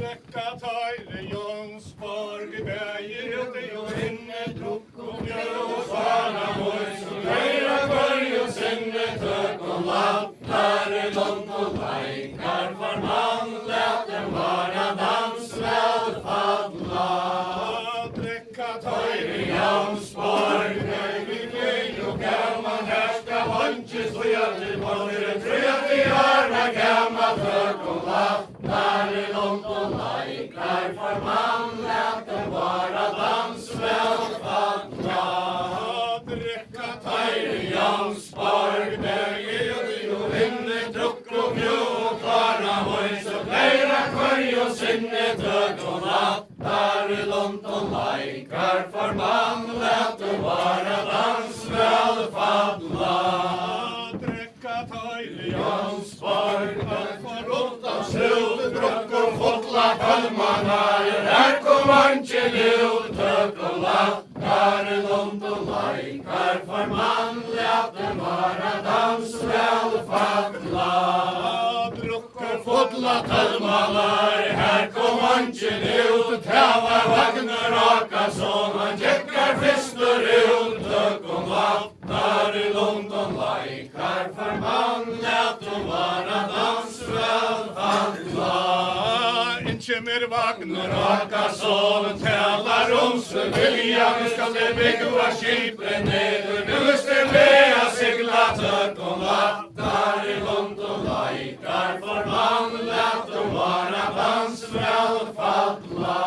Drekka tøyre Jonsborg, vi bæger ute og inne, drukk og mjøl og svana mår, som høyra kvøy og sinne, tøk og lattare, lånt og leikar, for man lät dem vara dans, vel fadla. Drekka tøyre Jonsborg, vi bæger og gammal, her skal vannkjes, og jeg til bådere, tror at vi har vært gammal, tøk og lattare, lånt og leikar, for man lät dem vara dans, vel fadla. Drekka tøyre Jonsborg, bæger og vinne, drukk og mjø og klara høy, så pleira kvøy og sinne, tøk og lattare, lånt og leikar, for man lät dem vara dans, vel fadla. Drekka tøyre Jonsborg, for rått av slut, drukk og fotla palmanar, her kom anke lut, tøk og lattare, lånt og leikar, for man lät dem vara dans, vel fadla. Drukk og fotla palmanar, her kom anke lut, tæva Vagner Akason, han tjekkar fistur ut, tøk og lattare, lånt og leikar, for man lät dem vara dans, vel fadla. Kjemmer Vagner Akason, talar så vilja, nu skal det bygga skipet neder, nu skal det segla, tøk og lattare, lånt og leikar, for man lät dem vara dans, vel fadla.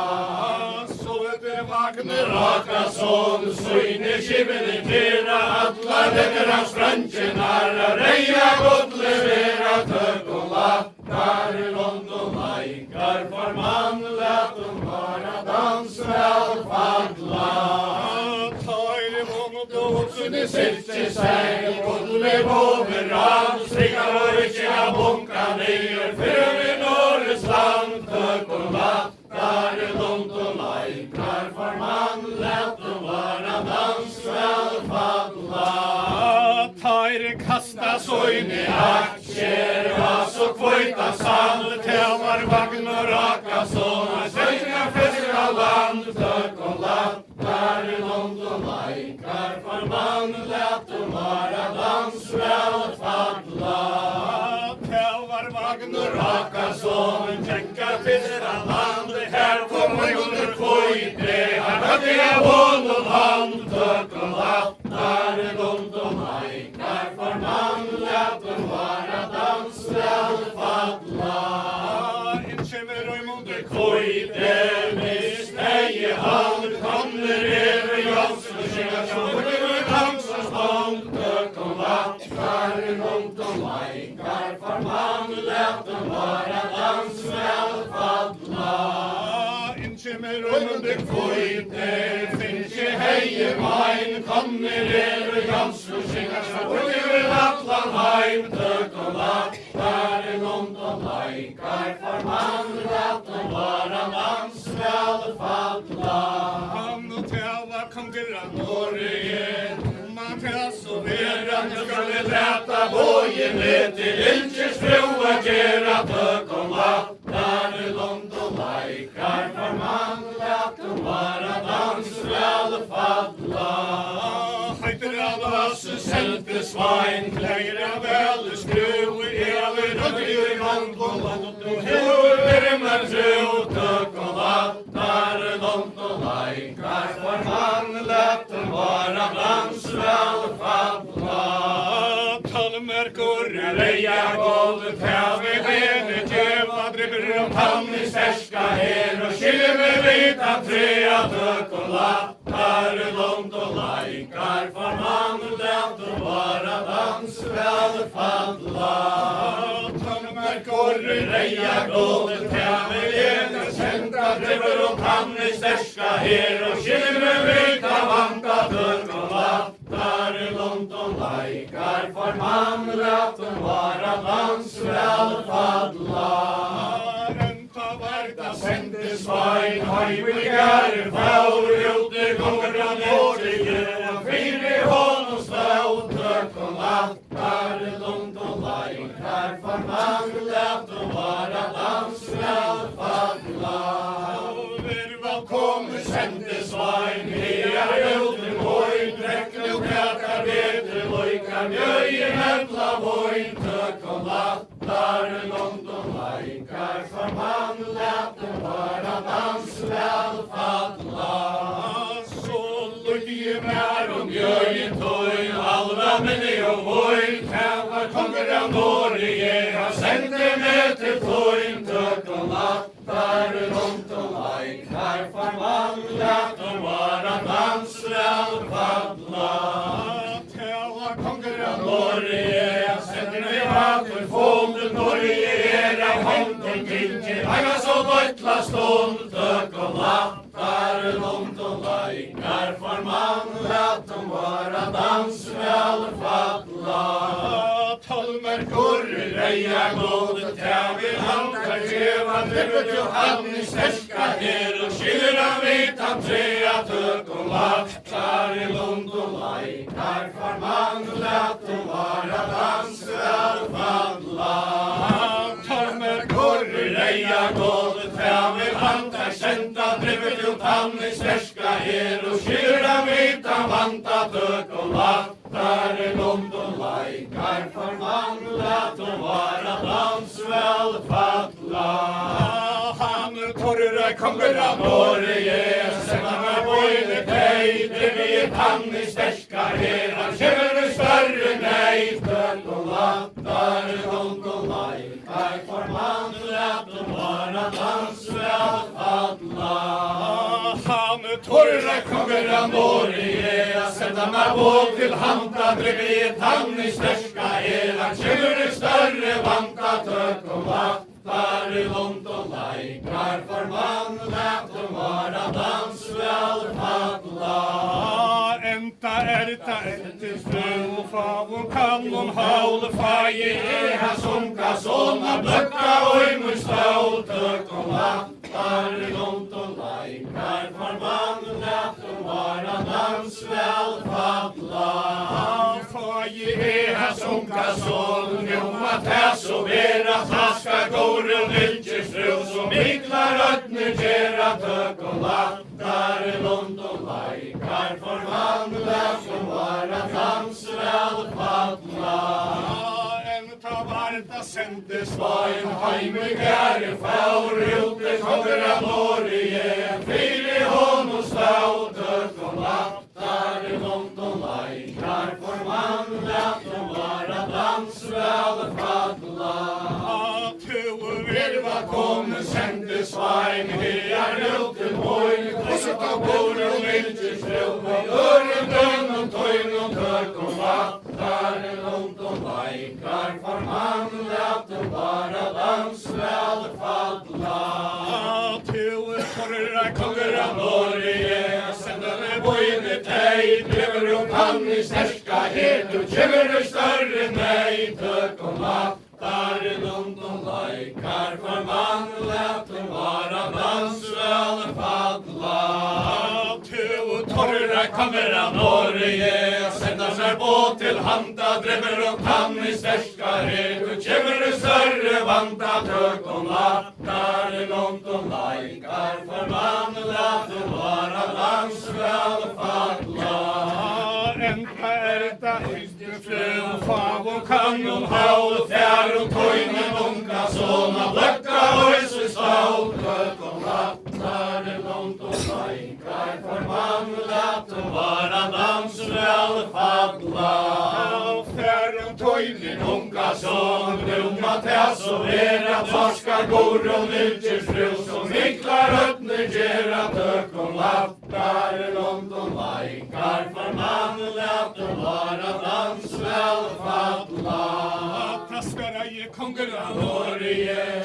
Så det Vagner Akason, syne skipene tira, atlar lekker av strandkjennar, reia godt levera, tøk og lattare, lånt og leikar, for man lät dem vara dans, vel fadla. Tøyre mot og sunne sitte seg, bodle overalt, strikar og ikke av bunka nyer, før i Norges land, tøk og lattare, lånt og leikar, for man lät dem vara dans, vel fadla. Tøyre kasta søyne aksjer, så kvøyta sand, tævar Vagner Akason, søyna fiskra land, tøk og lattare, lånt og leikar, for man lät dem vara dans, vel fadla. Tævar Vagner Akason, tjekka fiskra land, her kom under kvøyte, her hadde jeg hånd og hand, tøk og lattare, lånt og leikar, for man lät dem vara dans, vel fadla. Kjemmer og imunde kvøyte, hvis eie hand kommer over Jonsson, skjega sjål, dansa stånd, tøk og lattare, lånt og leikar, for man lät dem vara dans, vel fadla. Kjemmer og imunde kvøyte, finnes je heie mein, kommer over Jonsson, skjega sjål, atlan heim, tøk og lattare, lånt og leikar, for man lät dem vara dans, vel fadla. Han og tæva konger av Norge, man tæs og vera, nu skal vi leta bojen litt til Ilkjes frua gera, tøk og lattare, lånt og leikar, for man lät dem vara dans, vel fadla. Høyter av Hasse selte svein, kleier av alle skru, eller rødder i vand på land, og hører med tro, tøk og lattare, lånt og leikar, for man lät dem vara dans, vel fadla. Tallmerkor reia golv, tæve bene tjeva, dribber om pann i sterska her, og skilme vita trea, tøk og lattare, lånt og leikar, for man lät dem vara dans, vel fadla. Tallmerkor reia golv, tæve bene senta, dribber om pann i sterska her, og skilme vita vanta, tøk og lattare, lånt og leikar, for man lät dem vara dans, vel fadla. Renta varda sente svein, høyvigar faur, ute gonger av Norge, og fire hånd og stau, tøk og lattare, lånt og leikar, for man lät dem vara dans, vel fadla. där långt och lajkar för man lät dem vara dansväl falla. Så lydde mer om bjöjen tog, alla minne och voj, tävlar konger av Norge, har sänt det med till tog, tök och natt, där långt och lajkar för man lät dem vara dansväl falla. Norge, sätter vi vatten, fånden Norge, era hånden till Aga så lojtla stånd, tök och lattar, långt och lajkar, för man lät dem vara dansväl falla. 12 Merkur, reja gårdet, tävil handlar, tjeva, drivet Johannes, härska her, och skilra vitan trea, tök och lattar, långt och lajkar, för man lät dem vara dansväl falla. 12 Merkur, reja gårdet, tävil handlar, känta, drivet Johannes, härska her, och skilra vitan vanta, tök och lattar, långt och lajkar, för man lät dem vara dansväl falla. Han torra konger av Norge, sändarna bojde dig, drevet han i stärska her, han känner större nej, tök och lattar, långt och lajkar, för man lät dem vara dansväl falla. Han torra konger av Norge, sändarna boj till hanta, drevet han i stärska her, han känner större vanta, tök och lattar, långt och lajkar, för man lät dem vara dansväl falla. Enta till fru, favon kan hon haule faje, eha sunka såna blöcka och mun stål, tök och lattar, långt och lajkar, för man lät dem vara dansväl falla. Faje, eha sunka sån, njoma täs och vera, taska gården vilkes fru, som mikla röttner gera, tök och lattar, långt och lajkar, för man lät dem vara dansväl falla. Ta varta sändes var en heimigare faur, ute konger av Norge, fyri hon och stau, tök och lattar, långt och lajkar, för man lät dem vara dansväl falla. Virva kommer sändes var en hejar ut till moj, och så ta bor och vilkes fru, ören och töjn och tök och lattar, långt och lajkar, för man lät dem vara dansväl falla. Till torra konger av Norge, sändade bojne dig, driver upp han i stärska het, du känner större nej, tök och lattar, långt och lajkar, för man lät dem vara dansväl falla. Till torra konger av Norge, sändar sig båt till hanta, driver upp han i stärska het, du känner större vanta, tök och lattar, långt och lajkar, för man lät dem vara dansväl falla. Enta ärta fru, favon kan hon haul, fjär och tojnen unga såna, blöcka och så stål, tök och lattar, långt och lajkar, för man lät dem vara dansväl falla. Fjär och tojnen unga såna, blomma täs och vera, torska går och vilkes fru, som mikla röttner gera, tök och lattar, långt och lajkar, för man lät dem vara dansväl falla. Taskara ge konger av Norge,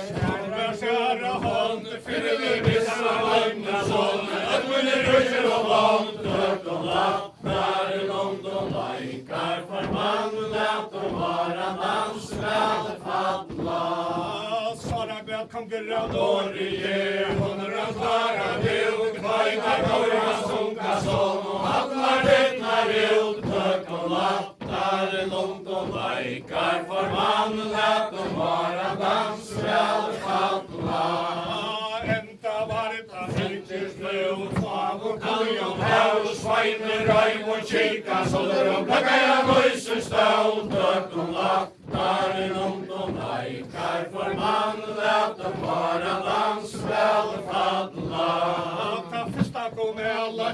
kära hånd, fyller vissa vagnar sån, ödmunner röjer och långt, tök och lattar, långt och lajkar, för man lät dem vara dansväl falla. Sara konger av Norge, honrar klara vild, kvajtar gårda sunka sån, och hallar vittnar vild, tök och lattar, långt och lajkar, för man lät dem vara dansväl falla. Enta varta fylkes blod, favon kaljon häl, svajner röj och kika, såller och blöcka jag möjsen stål, tök och lattar, långt och lajkar,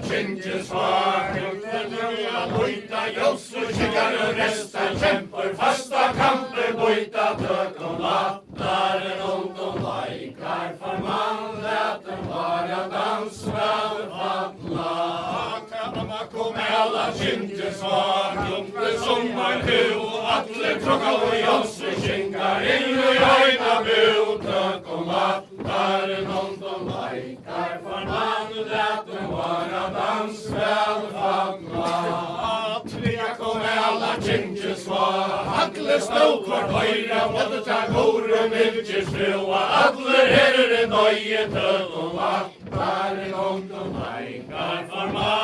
Kinges var, bojta joss och kikar och resten kämpar fasta kamper, bojta tök och lattaren om de lajkar för man lät den vara dansväl fattla. Amma kom alla Kinges var, inte sommar hu och atle tråka och joss och kinkar in och jajna bu, tök och lattaren om de lajkar för man lät den vara dansväl fattla. Trea kom alla Kinges var, hackle stod kvart höjra, måtte ta gore milkes frua, adler herre nöje tök och lattaren om de lajkar för man